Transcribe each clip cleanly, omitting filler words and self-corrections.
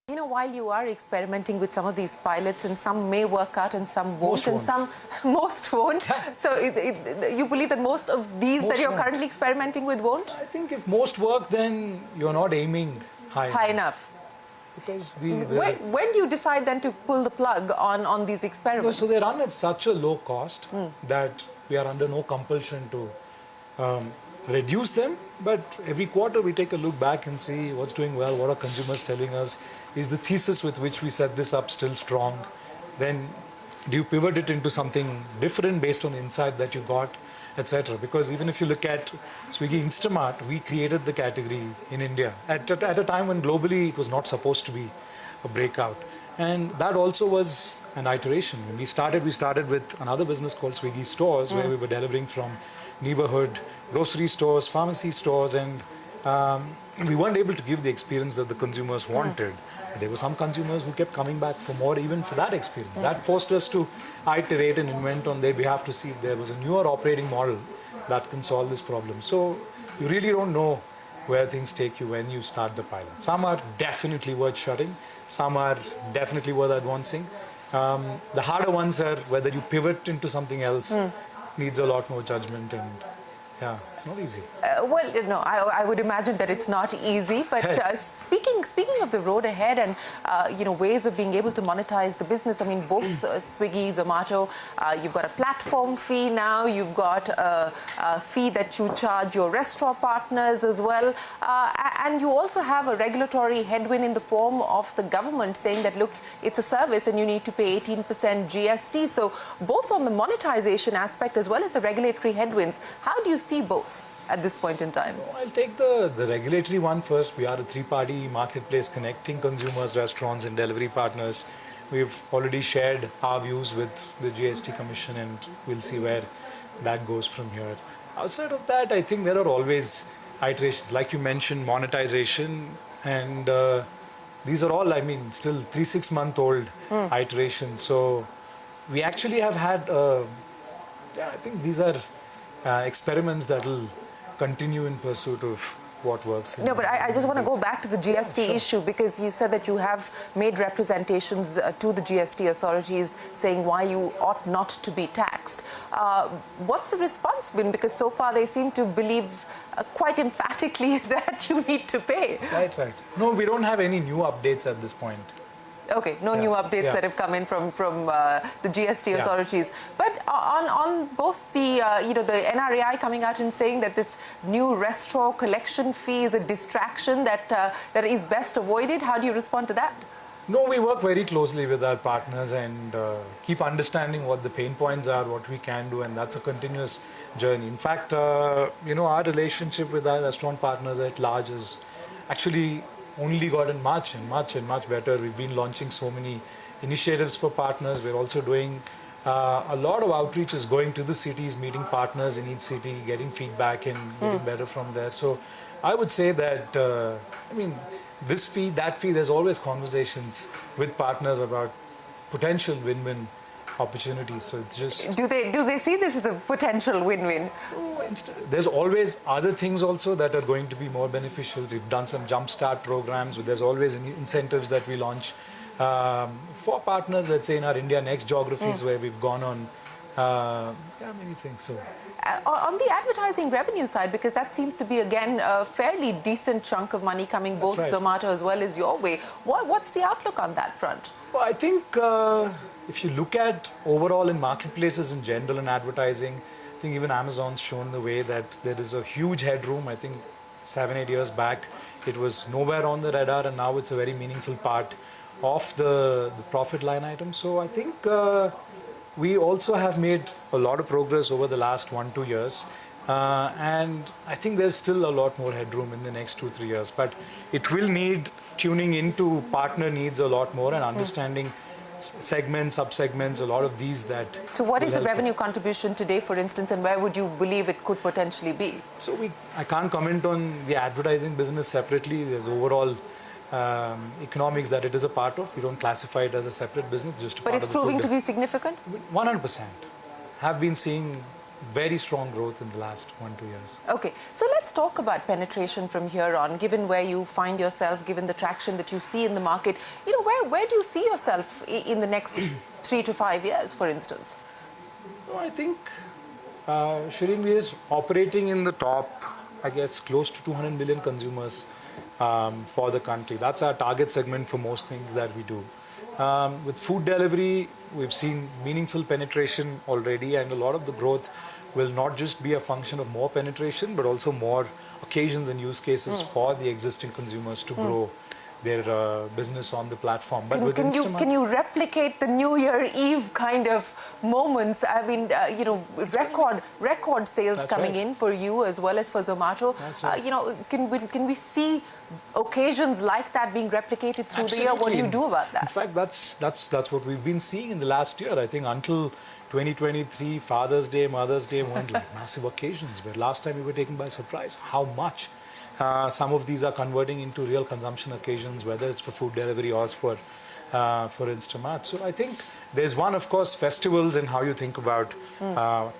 You know, while you are experimenting with some of these pilots, and some may work out and some won't, most won't. So you believe that most of these that you're currently experimenting with won't? I think if most work, then you're not aiming high enough. Because when do you decide then to pull the plug on these experiments? So they run at such a low cost that we are under no compulsion to reduce them, but every quarter we take a look back and see what's doing well, what are consumers telling us, is the thesis with which we set this up still strong, then do you pivot it into something different based on the insight that you got, etc. Because even if you look at Swiggy Instamart, we created the category in India at a time when globally it was not supposed to be a breakout, and that also was an iteration. When we started with another business called Swiggy Stores, where we were delivering from neighborhood grocery stores, pharmacy stores, and we weren't able to give the experience that the consumers wanted. There were some consumers who kept coming back for more even for that experience. That forced us to iterate and invent on their behalf to see if there was a newer operating model that can solve this problem. So you really don't know where things take you when you start the pilot. Some are definitely worth shutting, some are definitely worth advancing. The harder ones are whether you pivot into something else, needs a lot more judgment, and yeah, it's not easy. Well, you know, I would imagine that it's not easy. But speaking of the road ahead and you know, ways of being able to monetize the business, I mean, both Swiggy, Zomato, you've got a platform fee now. You've got a fee that you charge your restaurant partners as well, and you also have a regulatory headwind in the form of the government saying that, look, it's a service and you need to pay 18% GST. So both on the monetization aspect as well as the regulatory headwinds, how do you see both at this point in time? I'll take the regulatory one first. We are a three-party marketplace connecting consumers, restaurants, and delivery partners. We've already shared our views with the GST Commission, and we'll see where that goes from here. Outside of that, I think there are always iterations. Like you mentioned, monetization, and these are all, I mean, still 3-6-month-old iterations. So we actually have had, I think these are experiments that will continue in pursuit of what works. No, but I just want to go back to the GST issue, because you said that you have made representations to the GST authorities saying why you ought not to be taxed. What's the response been? Because so far they seem to believe quite emphatically that you need to pay. Right. No, we don't have any new updates at this point. Okay, no new updates that have come in from the GST authorities. But on both the you know, the NRAI coming out and saying that this new restaurant collection fee is a distraction that is best avoided, how do you respond to that? No, we work very closely with our partners and keep understanding what the pain points are, what we can do, and that's a continuous journey. In fact, you know, our relationship with our restaurant partners at large is actually only gotten much better. We've been launching so many initiatives for partners. We're also doing a lot of outreaches, going to the cities, meeting partners in each city, getting feedback and getting better from there. So I would say that, I mean, this fee, that fee, there's always conversations with partners about potential win-win opportunities. So it's just... Do they see this as a potential win-win? There's always other things also that are going to be more beneficial. We've done some jumpstart programs. There's always incentives that we launch for partners, let's say in our India Next geographies, where we've gone on many things. So on the advertising revenue side, because that seems to be again a fairly decent chunk of money coming both Zomato as well as your way. What's the outlook on that front? Well, I think if you look at overall in marketplaces in general and advertising, I think even Amazon's shown the way that there is a huge headroom. I think 7-8 years back, it was nowhere on the radar, and now it's a very meaningful part of the profit line item. So I think we also have made a lot of progress over the last 1-2 years. And I think there's still a lot more headroom in the next 2-3 years. But it will need tuning into partner needs a lot more and understanding segments, sub-segments, a lot of these that... So what is the revenue contribution today, for instance, and where would you believe it could potentially be? So I can't comment on the advertising business separately. There's overall economics that it is a part of. We don't classify it as a separate business, just a part of the food. But it's proving to be significant? 100%. Have been seeing very strong growth in the last 1-2 years. Okay, so let's talk about penetration from here on, given where you find yourself, given the traction that you see in the market. You know, where do you see yourself in the next 3 to 5 years, for instance? No, I think Shreen, we is operating in the top, I guess, close to 200 million consumers for the country. That's our target segment for most things that we do. With food delivery, we've seen meaningful penetration already, and a lot of the growth will not just be a function of more penetration, but also more occasions and use cases for the existing consumers to grow their business on the platform. But Can you replicate the New Year Eve kind of moments? I mean, you know, record sales That's coming right. in for you as well as for Zomato. That's right. You know, can we see occasions like that being replicated through the year? What do you do about that? In fact, that's what we've been seeing in the last year. I think until 2023, Father's Day, Mother's Day weren't like massive occasions, but last time we were taken by surprise how much some of these are converting into real consumption occasions, whether it's for food delivery or for Instamart. So I think there's one, of course, festivals and how you think about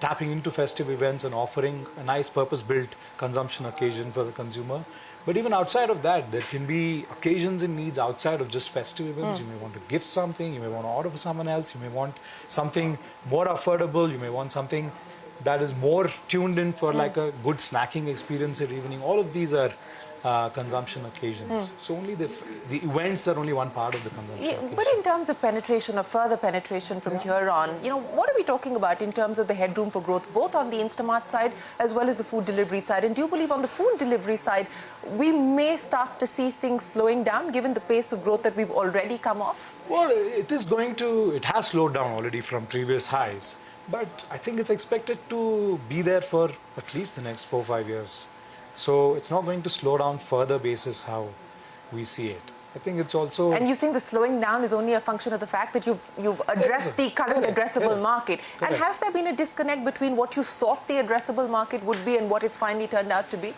tapping into festive events and offering a nice purpose-built consumption occasion for the consumer. But even outside of that, there can be occasions and needs outside of just festive events. You may want to gift something, you may want to order for someone else, you may want something more affordable, you may want something that is more tuned in for like a good snacking experience at evening. All of these are consumption occasions. So only the events are only one part of the consumption occasion. But in terms of penetration or further penetration from here on, you know, what are we talking about in terms of the headroom for growth, both on the Instamart side as well as the food delivery side? And do you believe on the food delivery side, we may start to see things slowing down given the pace of growth that we've already come off? Well, it has slowed down already from previous highs, but I think it's expected to be there for at least the next 4 or 5 years. So it's not going to slow down further basis how we see it. I think it's also... And you think the slowing down is only a function of the fact that you've addressed the current addressable market? Correct. And has there been a disconnect between what you thought the addressable market would be and what it's finally turned out to be?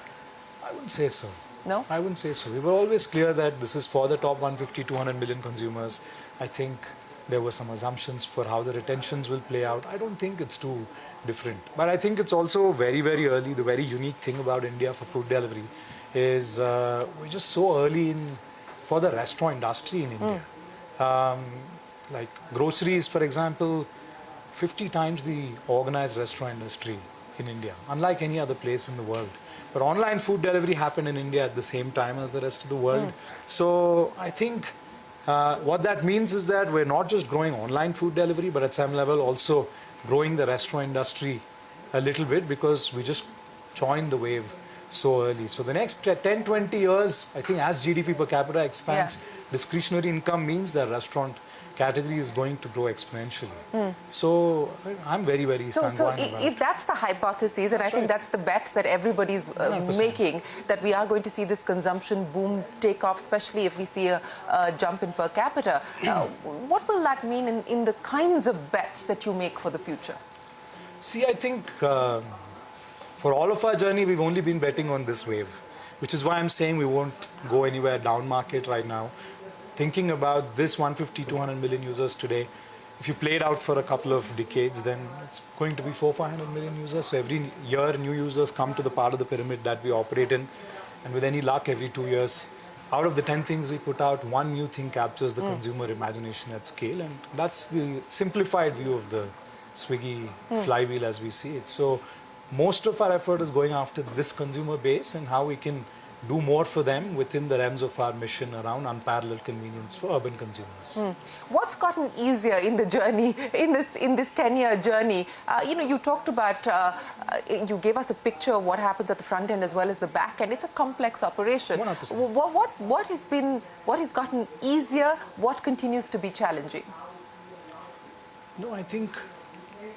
I wouldn't say so. No? I wouldn't say so. We were always clear that this is for the top 150, 200 million consumers. I think there were some assumptions for how the retentions will play out. I don't think it's too different. But I think it's also very, very early. The very unique thing about India for food delivery is we're just so early in for the restaurant industry in India. Like groceries, for example, 50 times the organized restaurant industry in India, unlike any other place in the world. But online food delivery happened in India at the same time as the rest of the world. So I think what that means is that we're not just growing online food delivery, but at some level also growing the restaurant industry a little bit because we just joined the wave so early. So the next 10, 20 years, I think as GDP per capita expands, discretionary income means the restaurant category is going to grow exponentially. So I'm very, very sanguine about it. If that's the hypothesis, and I think that's the bet that everybody's 100%. making, that we are going to see this consumption boom take off, especially if we see a jump in per capita, what will that mean in the kinds of bets that you make for the future? See, I think for all of our journey, we've only been betting on this wave, which is why I'm saying we won't go anywhere down market right now. Thinking about this 150, 200 million users today, if you play it out for a couple of decades, then it's going to be 400, 500 million users. So every year, new users come to the part of the pyramid that we operate in. And with any luck, every 2 years, out of the 10 things we put out, one new thing captures the consumer imagination at scale. And that's the simplified view of the Swiggy flywheel as we see it. So most of our effort is going after this consumer base and how we can do more for them within the realms of our mission around unparalleled convenience for urban consumers. What's gotten easier in the journey, in this 10-year journey? You know, you talked about, you gave us a picture of what happens at the front end as well as the back end. It's a complex operation. 100%. What has gotten easier? What continues to be challenging? No, I think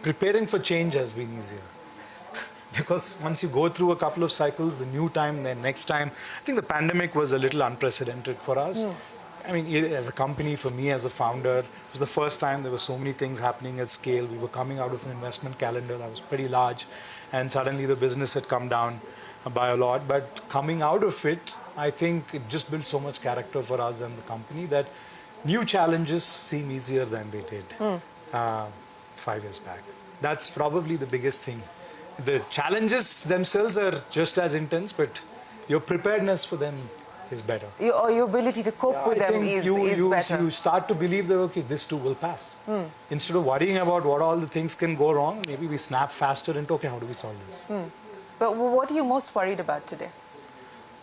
preparing for change has been easier. Because once you go through a couple of cycles, the new time, then next time, I think the pandemic was a little unprecedented for us. I mean, as a company, for me as a founder, it was the first time there were so many things happening at scale. We were coming out of an investment calendar that was pretty large, and suddenly the business had come down by a lot. But coming out of it, I think it just built so much character for us and the company that new challenges seem easier than they did 5 years back. That's probably the biggest thing the challenges themselves are just as intense, but your preparedness for them is better. Your ability to cope with them is better. You start to believe that, okay, this too will pass. Instead of worrying about what all the things can go wrong, maybe we snap faster into, okay, how do we solve this? But what are you most worried about today?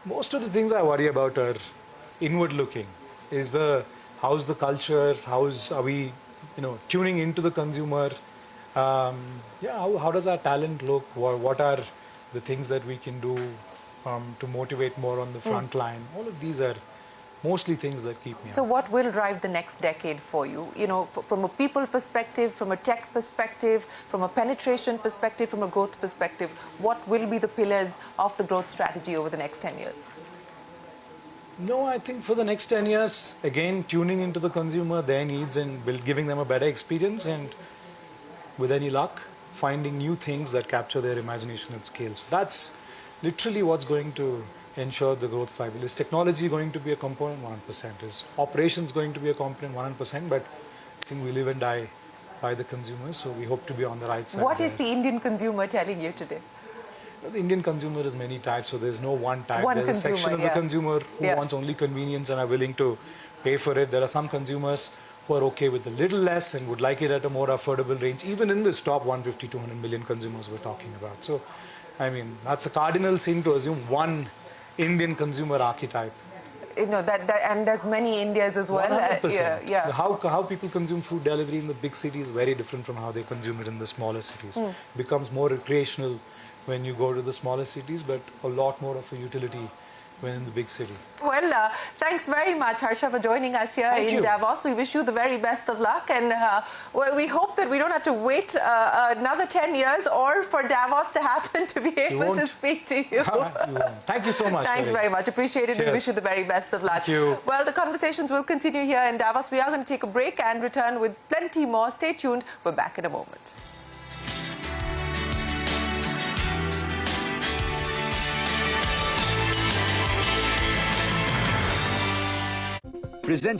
Most of the things I worry about are inward looking. How's the culture? Are we, tuning into the consumer? How does our talent look? What are the things that we can do to motivate more on the front line? All of these are mostly things that keep me up. So what will drive the next decade for you? From a people perspective, from a tech perspective, from a penetration perspective, from a growth perspective, what will be the pillars of the growth strategy over the next 10 years? No, I think for the next 10 years, again, tuning into the consumer, their needs, and giving them a better experience, and with any luck, finding new things that capture their imagination at scale. So that's literally what's going to ensure the growth flywheel. Is technology going to be a component? 100%. Is operations going to be a component? 100%. But I think we live and die by the consumers, so we hope to be on the right side. What is the Indian consumer telling you today? The Indian consumer is many types, so there's no one type. There's a section of the yeah. consumer who wants only convenience and are willing to pay for it. There are some consumers who are okay with a little less and would like it at a more affordable range, even in this top 150, 200 million consumers we're talking about. So, I mean, that's a cardinal sin to assume one Indian consumer archetype. And there's many Indias as well. 100%. How people consume food delivery in the big cities is very different from how they consume it in the smaller cities. It becomes more recreational when you go to the smaller cities, but a lot more of a utility when in the big city. Well, thanks very much, Harsha, for joining us here in Davos. We wish you the very best of luck, and we hope that we don't have to wait another 10 years or for Davos to happen to be able to speak to you. You won't. Thank you so much. Thanks very much. Appreciate it. Cheers. We wish you the very best of luck. Thank you. Well, the conversations will continue here in Davos. We are going to take a break and return with plenty more. Stay tuned. We're back in a moment. Presented